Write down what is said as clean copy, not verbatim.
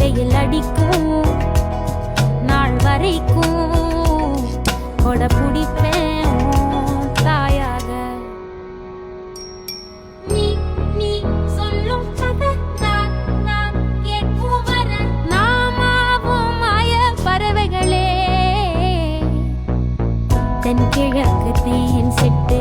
வெயில் அடிக்கும் நாள் வரைக்கும் கொட பிடிப்பேன் தாயாக. நீ நீ சொல்லும் கதை நான் கேட்கும் வர நாமாவும் மாய பறவைகளே. தென்கிழக்கு தேன் சிட்டு